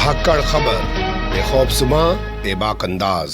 धाकड़ खबर बेखौफजुमा बेबाक अंदाज।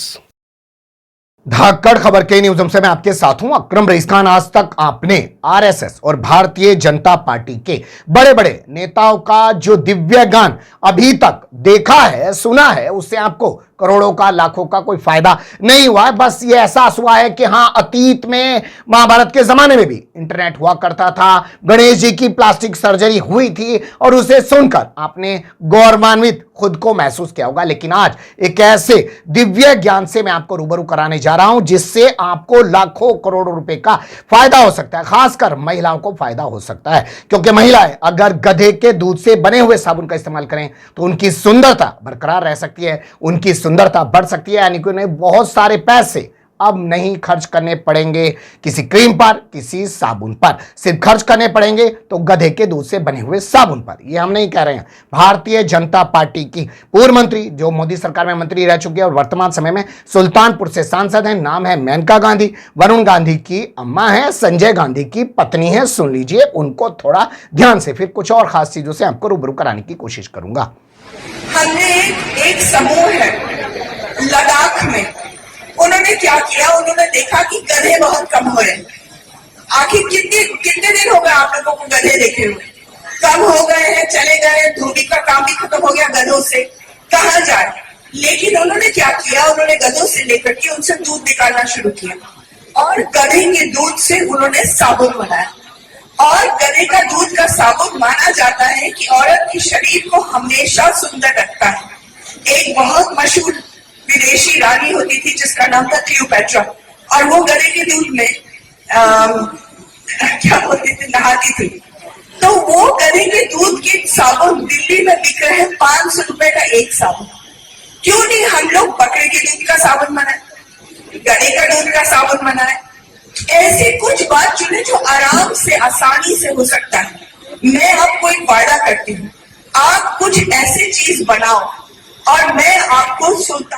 धाकड़ खबर के न्यूज़ से मैं आपके साथ हूं अकरम रईस खान। आज तक आपने आरएसएस और भारतीय जनता पार्टी के बड़े बड़े नेताओं का जो दिव्य ज्ञान अभी तक देखा है, सुना है, उससे आपको करोड़ों का, लाखों का कोई फायदा नहीं हुआ है। बस ये एहसास हुआ है कि हां, अतीत में महाभारत के जमाने में भी इंटरनेट हुआ करता था, गणेश जी की प्लास्टिक सर्जरी हुई थी और उसे सुनकर आपने गौरवान्वित खुद को महसूस किया होगा। लेकिन आज एक ऐसे दिव्य ज्ञान से मैं आपको रूबरू कराने जा रहा हूं जिससे आपको लाखों करोड़ों रुपए का फायदा हो सकता है। खासकर महिलाओं को फायदा हो सकता है, क्योंकि महिलाएं अगर गधे के दूध से बने हुए साबुन का इस्तेमाल करें तो उनकी सुंदरता बरकरार रह सकती है, उनकी सुंदरता बढ़ सकती है। यानी कि उन्हें बहुत सारे पैसे अब नहीं खर्च करने पड़ेंगे किसी क्रीम पर, किसी साबुन पर, सिर्फ खर्च करने पड़ेंगे तो गधे के दूध से बने हुए साबुन पर। ये हम नहीं कह रहे हैं। भारतीय जनता पार्टी की पूर्व मंत्री जो मोदी सरकार में मंत्री रह चुकी है और वर्तमान समय में सुल्तानपुर से सांसद हैं, नाम है मेनका गांधी, वरुण गांधी की अम्मा है, संजय गांधी की पत्नी है। सुन लीजिए उनको थोड़ा ध्यान से, फिर कुछ और खास चीजों से आपको रूबरू कराने की कोशिश करूंगा। हमने एक समूह है लद्दाख में, उन्होंने क्या किया, उन्होंने देखा कि गधे बहुत कम हो रहे। आखिर कितने दिन हो गए आप लोगों को गधे देखे हुए? कम हो गए हैं, चले गए, धोबी का काम भी खत्म हो गया गधों से, कहाँ जाए। लेकिन उन्होंने क्या किया, उन्होंने गधों से लेकर के उनसे दूध निकालना शुरू किया और गधे के दूध से उन्होंने साबुन बनाया। और गधे का दूध का साबुन माना जाता है कि औरत के शरीर को हमेशा सुंदर रखता है। एक बहुत मशहूर विदेशी रानी होती थी जिसका नाम था क्लियोपेट्रा, और वो गधे के दूध में क्या बोलती थी, नहाती थी। तो वो गधे के दूध के साबुन दिल्ली में बिक रहे हैं 500 रुपए का एक साबुन। क्यों नहीं हम लोग बकरे के दूध का साबुन बनाए, गधे का दूध का साबुन बनाए? ऐसे कुछ बात चुने जो आराम से, आसानी से हो सकता है। मैं आपको एक वादा करती हूँ, आप कुछ ऐसी चीज बनाओ और मैं आपको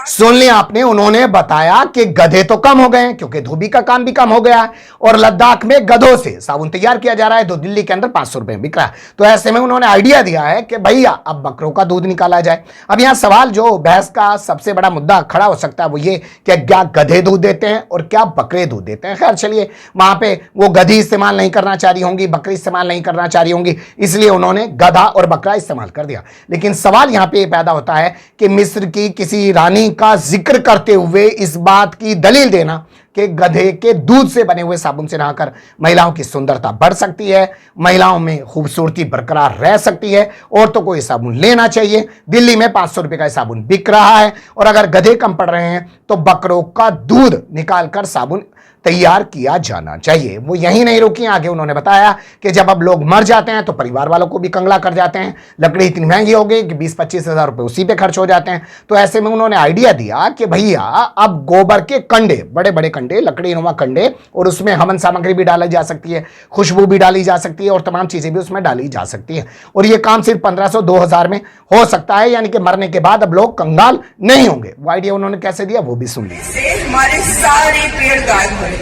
सुन लिया आपने। उन्होंने बताया कि गधे तो कम हो गए हैं क्योंकि धोबी का काम भी कम हो गया है और लद्दाख में गधों से साबुन तैयार किया जा रहा है तो दिल्ली के अंदर 500 रुपए में बिक रहा है। तो ऐसे में उन्होंने आइडिया दिया है कि भैया अब बकरों का दूध निकाला जाए। अब यहां सवाल, जो बहस का सबसे बड़ा मुद्दा खड़ा हो सकता है वो ये कि क्या गधे दूध देते हैं और क्या बकरे दूध देते हैं। खैर चलिए, वहां पे वो गधी इस्तेमाल नहीं करना चाह रही होंगी, बकरी इस्तेमाल नहीं करना चाह रही होंगी, इसलिए उन्होंने गधा और बकरा इस्तेमाल कर दिया। लेकिन सवाल यहां पर पैदा होता है कि मिस्र की किसी रानी का जिक्र करते हुए इस बात की दलील देना कि गधे के दूध से बने हुए साबुन से नहाकर महिलाओं की सुंदरता बढ़ सकती है, महिलाओं में खूबसूरती बरकरार रह सकती है, औरतों को यह साबुन लेना चाहिए। दिल्ली में 500 रुपए का साबुन बिक रहा है और अगर गधे कम पड़ रहे हैं तो बकरों का दूध निकालकर साबुन तैयार किया जाना चाहिए। वो यहीं नहीं रुकी, आगे उन्होंने बताया कि जब अब लोग मर जाते हैं तो परिवार वालों को भी कंगला कर जाते हैं। लकड़ी इतनी महंगी हो गई कि 20-25 हजार रुपए उसी पे खर्च हो जाते हैं। तो ऐसे में उन्होंने आइडिया दिया कि भैया अब गोबर के कंडे, बड़े बड़े कंडे, लकड़ी नुमा कंडे, और उसमें हवन सामग्री भी डाली जा सकती है, खुशबू भी डाली जा सकती है और तमाम चीजें भी उसमें डाली जा सकती है। और ये काम सिर्फ 1500-2000 में हो सकता है, यानी कि मरने के बाद अब लोग कंगाल नहीं होंगे। वो आइडिया उन्होंने कैसे दिया वो भी सुन लीजिए। हमारे सारे पेड़ गायब हुए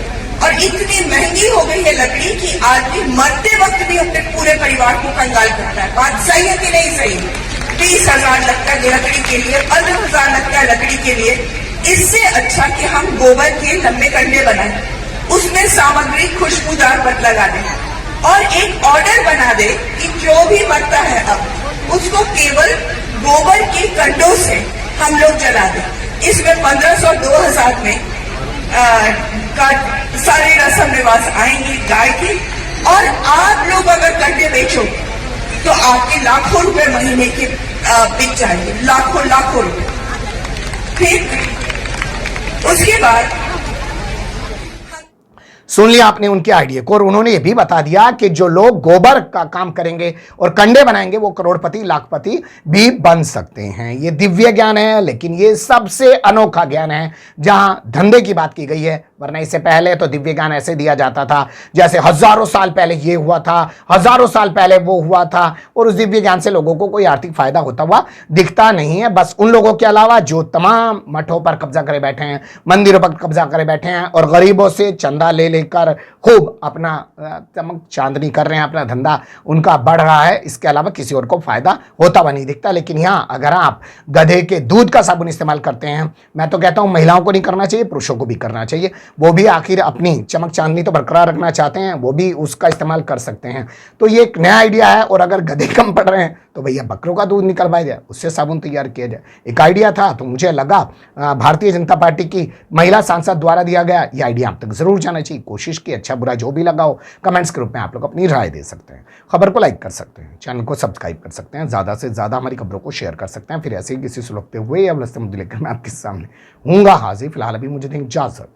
और इतनी महंगी हो गई है लकड़ी कि आदमी मरते वक्त भी अपने पूरे परिवार को कंगाल करता है। बात सही है कि नहीं सही? 20,000 लगता है लकड़ी के लिए, 15,000 लगता है लकड़ी के लिए। इससे अच्छा कि हम गोबर के लंबे कंडे बनाए, उसमें सामग्री खुशबूदार पत लगा दें और एक ऑर्डर बना दे कि जो भी मरता है अब उसको केवल गोबर के कंडों से हम लोग जला दें। इसमें 1500-2000 में का सारे रसम रिवाज आएंगे गाय के, और आप लोग अगर कंडे बेचो तो आपके लाखों रुपए महीने के बिक जाएंगे, लाखों रुपए। फिर उसके बाद सुन लिया आपने उनके आइडिया को, और उन्होंने ये भी बता दिया कि जो लोग गोबर का काम करेंगे और कंडे बनाएंगे वो करोड़पति, लाखपति भी बन सकते हैं। ये दिव्य ज्ञान है, लेकिन ये सबसे अनोखा ज्ञान है। जहां धंधे की बात की गई है वरना इससे पहले तो दिव्य ज्ञान ऐसे दिया जाता था जैसे हजारों साल पहले ये हुआ था, हजारों साल पहले वो हुआ था, और उस दिव्य ज्ञान से लोगों को कोई आर्थिक फायदा होता हुआ दिखता नहीं है। बस उन लोगों के अलावा जो तमाम मठों पर कब्जा करे बैठे हैं, मंदिरों पर कब्जा करे बैठे हैं और गरीबों से चंदा ले लेकर खूब अपना चमक चांदनी कर रहे हैं, अपना धंधा उनका बढ़ रहा है, इसके अलावा किसी और को फायदा होता हुआ नहीं दिखता। लेकिन यहाँ अगर आप गधे के दूध का साबुन इस्तेमाल करते हैं, मैं तो कहता हूं महिलाओं को नहीं करना चाहिए, पुरुषों को भी करना चाहिए। वो भी आखिर अपनी चमक चांदनी तो बरकरार रखना चाहते हैं, वो भी उसका इस्तेमाल कर सकते हैं। तो ये एक नया आइडिया है। और अगर गधे कम पड़ रहे हैं तो भैया बकरों का दूध निकलवाया जाए, उससे साबुन तैयार किया जाए। एक आइडिया था तो मुझे लगा भारतीय जनता पार्टी की महिला सांसद द्वारा दिया गया ये आइडिया आप तक जरूर जाना चाहिए। कोशिश की, अच्छा बुरा जो भी लगा हो कमेंट्स के रूप में आप लोग अपनी राय दे सकते हैं। खबर को लाइक कर सकते हैं, चैनल को सब्सक्राइब कर सकते हैं, ज्यादा से ज्यादा हमारी खबरों को शेयर कर सकते हैं। फिर ऐसे ही किसी सुलगते हुए या मुद्दे लेकर मैं आपके सामने हूंगा हाजिर। फिलहाल अभी मुझे दें इजाजत।